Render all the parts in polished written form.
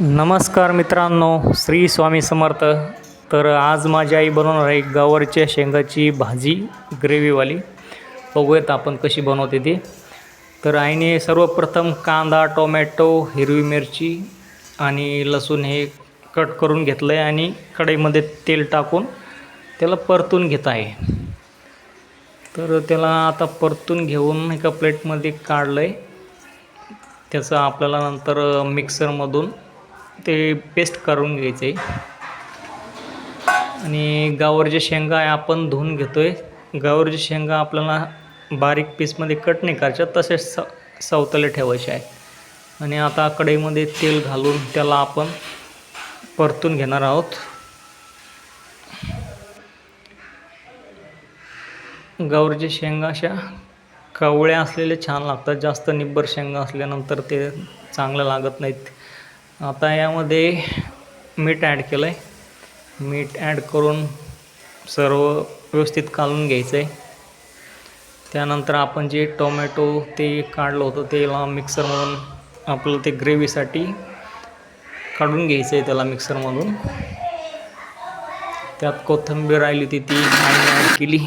नमस्कार मित्रांनो, श्री स्वामी समर्थ. तर आज माझी आई बनवणार आहे गवारच्या शेंगाची भाजी ग्रेव्हीवाली. बघूयात आपण कशी बनवते ती. तर आईने सर्वप्रथम कांदा, टोमॅटो, हिरवी मिरची आणि लसूण हे कट करून घेतलं आहे आणि कढईमध्ये तेल टाकून त्याला परतून घेत आहे. तर त्याला आता परतून घेऊन एका प्लेटमध्ये काढलं आहे. त्याचं आपल्याला नंतर मिक्सरमधून ते पेस्ट करून घ्यायचं आहे. आणि गवारच्या शेंगा आपण धुवून घेतो आहे. गवारच्या शेंगा आपल्याला बारीक पीसमध्ये कट नाही करायच्या, तसेच सवतले ठेवायचे आहे. आणि आता कढईमध्ये तेल घालून त्याला आपण परतून घेणार आहोत. गवारच्या शेंगा अशा कवळ्या असलेले छान लागतात, जास्त निब्बर शेंगा असल्यानंतर ते चांगलं लागत नाहीत. आता यामध्ये मीठ ॲड केलं आहे. मीठ ॲड करून सर्व व्यवस्थित कालून घ्यायचं आहे. त्यानंतर आपण जे टोमॅटो ते काढलं होतं त्याला मिक्सरमधून आपलं ते ग्रेव्हीसाठी काढून घ्यायचं आहे. त्याला मिक्सरमधून त्यात कोथिंबीर राहिली होती ती ॲड केली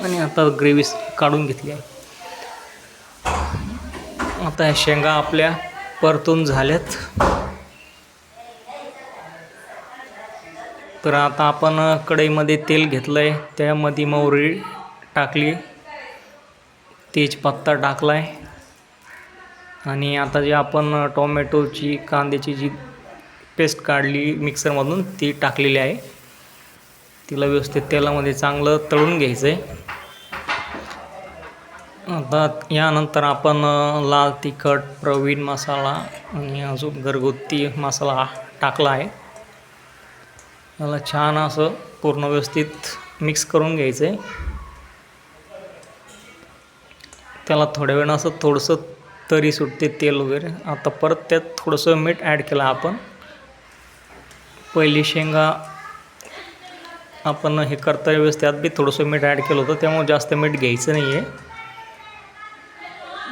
आणि आता ग्रेव्ही काढून घेतली आहे. आता शेंगा आपल्या परतून झाल्यात. तर आता आपण कढईमध्ये तेल घेतलं आहे, त्यामध्ये मोहरी टाकली, तेजपत्ता टाकला आहे आणि आता जे आपण टोमॅटोची कांद्याची जी पेस्ट काढली मिक्सरमधून ती टाकलेली आहे. तिला व्यवस्थित तेलामध्ये चांगलं तळून घ्यायचं आहे. आता यानंतर आपण लाल तिखट, प्रवीण मसाला आणि अजून घरगुती मसाला टाकला आहे. याला छान असं पूर्ण व्यवस्थित मिक्स करून घ्यायचं आहे. त्याला थोड्या वेळानं असं थोडंसं तरी सुटते तेल वगैरे. आता परत त्यात थोडंसं मीठ ॲड केलं आपण. पहिली शेंगा आपण हे करता वेळेस त्यात बी थोडंसं मीठ ॲड केलं होतं, त्यामुळे जास्त मीठ घ्यायचं नाही आहे.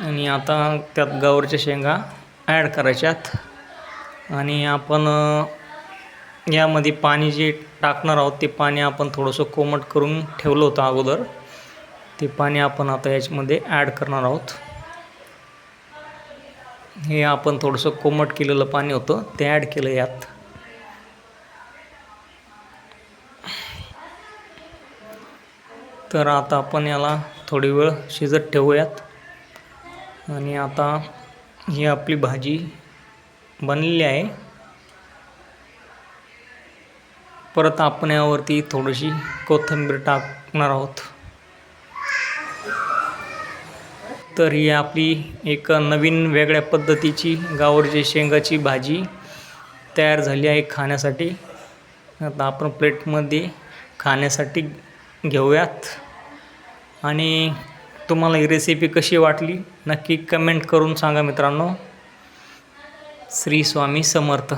आणि आता त्यात गवारच्या शेंगा ॲड करायच्यात आणि आपण यामध्ये पाणी जे टाकणार आहोत ते पाणी आपण थोडंसं कोमट करून ठेवलं होतं अगोदर. ते पाणी आपण आता याच्यामध्ये ॲड करणार आहोत. हे आपण थोडंसं कोमट केलेलं पाणी होतं ते ॲड केलं यात. तर आता आपण याला थोडी वेळ शिजत ठेवूयात. आणि आता ही आपली भाजी बनलेली आहे. परत आपण यावरती थोडीशी कोथिंबीर टाकणार आहोत. तर ही आपली एक नवीन वेगळ्या पद्धतीची गवारच्या शेंगाची भाजी तयार झाली आहे खाण्यासाठी. आता आपण प्लेटमध्ये खाण्यासाठी घेऊयात. आणि तुम्हाला ही रेसिपी कशी वाटली नक्की कमेंट करून सांगा मित्रांनो. श्री स्वामी समर्थ.